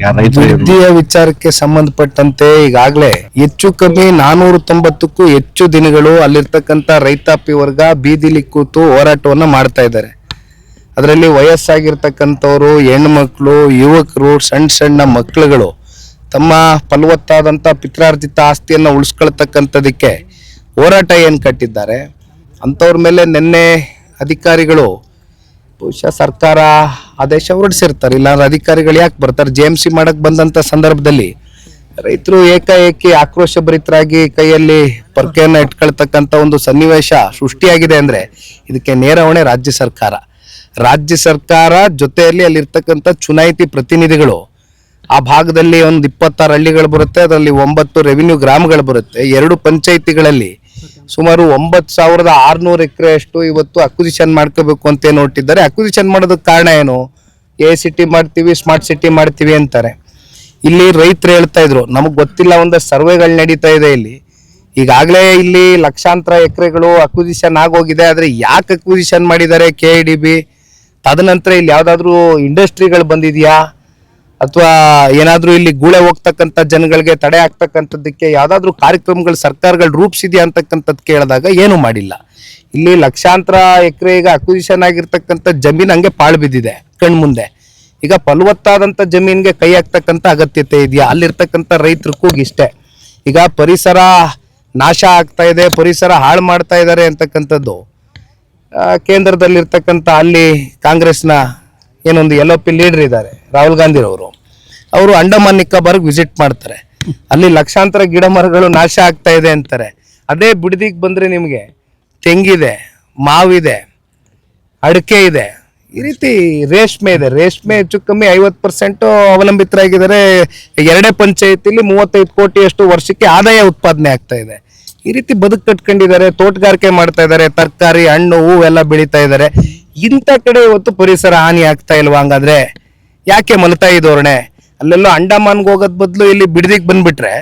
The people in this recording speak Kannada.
ಈಗ ರೈತರು ವೃದ್ಧಿಯ ವಿಚಾರಕ್ಕೆ ಸಂಬಂಧಪಟ್ಟಂತೆ ಈಗಾಗಲೇ ಹೆಚ್ಚು ಕಮ್ಮಿ 490ಕ್ಕೂ ಹೆಚ್ಚು ದಿನಗಳು ಅಲ್ಲಿರ್ತಕ್ಕಂಥ ರೈತಾಪಿ ವರ್ಗ ಬೀದಿಲಿ ಕೂತು ಹೋರಾಟವನ್ನ ಮಾಡ್ತಾ ಇದ್ದಾರೆ. ಅದರಲ್ಲಿ ವಯಸ್ಸಾಗಿರ್ತಕ್ಕಂಥವ್ರು, ಹೆಣ್ಮಕ್ಳು, ಯುವಕರು, ಸಣ್ಣ ಸಣ್ಣ ಮಕ್ಕಳುಗಳು ತಮ್ಮ ಫಲವತ್ತಾದಂಥ ಪಿತ್ರಾರ್ಜಿತ ಆಸ್ತಿಯನ್ನು ಉಳಿಸ್ಕೊಳ್ತಕ್ಕಂಥದಕ್ಕೆ ಹೋರಾಟ ಏನು ಕಟ್ಟಿದ್ದಾರೆ ಅಂಥವ್ರ ಮೇಲೆ ನಿನ್ನೆ ಅಧಿಕಾರಿಗಳು ಬಹುಶಃ ಸರ್ಕಾರ ಆದೇಶ ಹೊರಡಿಸಿರ್ತಾರೆ. ಇಲ್ಲಾಂದ್ರೆ ಅಧಿಕಾರಿಗಳು ಯಾಕೆ ಬರ್ತಾರೆ? JMC ಮಾಡಕ್ಕೆ ಬಂದಂಥ ಸಂದರ್ಭದಲ್ಲಿ ರೈತರು ಏಕಾಏಕಿ ಆಕ್ರೋಶಭರಿತರಾಗಿ ಕೈಯಲ್ಲಿ ಪೊರ್ಕೆಯನ್ನು ಇಟ್ಕೊಳ್ತಕ್ಕಂಥ ಒಂದು ಸನ್ನಿವೇಶ ಸೃಷ್ಟಿಯಾಗಿದೆ ಅಂದರೆ ಇದಕ್ಕೆ ನೇರ ಹೊಣೆ ರಾಜ್ಯ ಸರ್ಕಾರ. ರಾಜ್ಯ ಸರ್ಕಾರ ಜೊತೆಯಲ್ಲಿ ಅಲ್ಲಿರ್ತಕ್ಕಂಥ ಚುನಾಯಿತಿ ಪ್ರತಿನಿಧಿಗಳು. ಆ ಭಾಗದಲ್ಲಿ ಒಂದು 26 ಹಳ್ಳಿಗಳು ಬರುತ್ತೆ, ಅದರಲ್ಲಿ 9 ರೆವಿನ್ಯೂ ಗ್ರಾಮಗಳು ಬರುತ್ತೆ. 2 ಪಂಚಾಯಿತಿಗಳಲ್ಲಿ ಸುಮಾರು 9,600 ಎಕರೆಯಷ್ಟು ಇವತ್ತು ಅಕ್ವಿಸಿಷನ್ ಮಾಡ್ಕೋಬೇಕು ಅಂತ ಏನು ಹೊರಟಿದ್ದಾರೆ. ಅಕ್ವಿಸಿಷನ್ ಮಾಡೋದಕ್ಕೆ ಕಾರಣ ಏನು? AICT ಮಾಡ್ತೀವಿ, ಸ್ಮಾರ್ಟ್ ಸಿಟಿ ಮಾಡ್ತೀವಿ ಅಂತಾರೆ. ಇಲ್ಲಿ ರೈತರು ಹೇಳ್ತಾ ಇದ್ರು ನಮಗೆ ಗೊತ್ತಿಲ್ಲ, ಒಂದಷ್ಟು ಸರ್ವೆಗಳು ನಡೀತಾ ಇದೆ ಇಲ್ಲಿ. ಈಗಾಗಲೇ ಇಲ್ಲಿ ಲಕ್ಷಾಂತರ ಎಕರೆಗಳು ಅಕ್ವಿಸಿಷನ್ ಆಗೋಗಿದೆ. ಆದರೆ ಯಾಕೆ ಅಕ್ವಿಸಿಷನ್ ಮಾಡಿದ್ದಾರೆ KIDB? ತದನಂತರ ಇಲ್ಲಿ ಯಾವುದಾದ್ರೂ ಇಂಡಸ್ಟ್ರಿಗಳು ಬಂದಿದೆಯಾ ಅಥವಾ ಏನಾದರೂ ಇಲ್ಲಿ ಗೂಳೆ ಹೋಗ್ತಕ್ಕಂಥ ಜನಗಳಿಗೆ ತಡೆ ಆಗ್ತಕ್ಕಂಥದ್ದಕ್ಕೆ ಯಾವುದಾದ್ರೂ ಕಾರ್ಯಕ್ರಮಗಳು ಸರ್ಕಾರಗಳು ರೂಪಿಸಿದೆಯಾ ಅಂತಕ್ಕಂಥದ್ದು ಕೇಳಿದಾಗ ಏನೂ ಮಾಡಿಲ್ಲ. ಇಲ್ಲಿ ಲಕ್ಷಾಂತರ ಎಕರೆ ಈಗ ಅಕ್ವಿಸಿಷನ್ ಆಗಿರ್ತಕ್ಕಂಥ ಜಮೀನು ಹಂಗೆ ಪಾಳು ಬಿದ್ದಿದೆ ಕಣ್ಮುಂದೆ. ಈಗ ಫಲವತ್ತಾದಂಥ ಜಮೀನಿಗೆ ಕೈ ಹಾಕ್ತಕ್ಕಂಥ ಅಗತ್ಯತೆ ಇದೆಯಾ? ಅಲ್ಲಿರ್ತಕ್ಕಂಥ ರೈತರ ಕೂಗಿಷ್ಟೇ. ಈಗ ಪರಿಸರ ನಾಶ ಆಗ್ತಾ ಇದೆ, ಪರಿಸರ ಹಾಳು ಮಾಡ್ತಾ ಇದ್ದಾರೆ ಅಂತಕ್ಕಂಥದ್ದು ಕೇಂದ್ರದಲ್ಲಿರ್ತಕ್ಕಂಥ ಅಲ್ಲಿ ಕಾಂಗ್ರೆಸ್ನ ಏನೊಂದು LOP ಲೀಡರ್ ಇದ್ದಾರೆ, ರಾಹುಲ್ ಗಾಂಧಿರವರು. ಅವರು ಅಂಡಮಾನ್ ನಿಕೋಬಾರ್ಗೆ ವಿಸಿಟ್ ಮಾಡ್ತಾರೆ. ಅಲ್ಲಿ ಲಕ್ಷಾಂತರ ಗಿಡ ಮರಗಳು ನಾಶ ಆಗ್ತಾ ಇದೆ ಅಂತಾರೆ. ಅದೇ ಬಿಡದಿಗೆ ಬಂದರೆ ನಿಮಗೆ ತೆಂಗಿದೆ, ಮಾವಿದೆ, ಅಡಿಕೆ ಇದೆ, ಈ ರೀತಿ ರೇಷ್ಮೆ ಇದೆ. ರೇಷ್ಮೆ ಹೆಚ್ಚು ಕಮ್ಮಿ 50% ಅವಲಂಬಿತರಾಗಿದ್ದಾರೆ. 2 ಪಂಚಾಯತಿಲಿ 35 ಕೋಟಿಯಷ್ಟು ವರ್ಷಕ್ಕೆ ಆದಾಯ ಉತ್ಪಾದನೆ ಆಗ್ತಾ ಇದೆ. ಈ ರೀತಿ ಬದುಕು ಕಟ್ಕೊಂಡಿದ್ದಾರೆ, ತೋಟಗಾರಿಕೆ ಮಾಡ್ತಾ ಇದ್ದಾರೆ, ತರಕಾರಿ, ಹಣ್ಣು, ಹೂವೆಲ್ಲ ಬೆಳೀತಾ ಇದ್ದಾರೆ. ಇಂಥ ಕಡೆ ಇವತ್ತು ಪರಿಸರ ಹಾನಿ ಆಗ್ತಾ ಇಲ್ವಾ? ಹಂಗಾದ್ರೆ ಯಾಕೆ ಮಲತಾಯಿ ಧೋರಣೆ? ಅಲ್ಲೆಲ್ಲೋ ಅಂಡಮಾನ್ಗೆ ಹೋಗೋದ್ ಬದಲು ಇಲ್ಲಿ ಬಿಡದಿಗೆ ಬಂದ್ಬಿಟ್ರೆ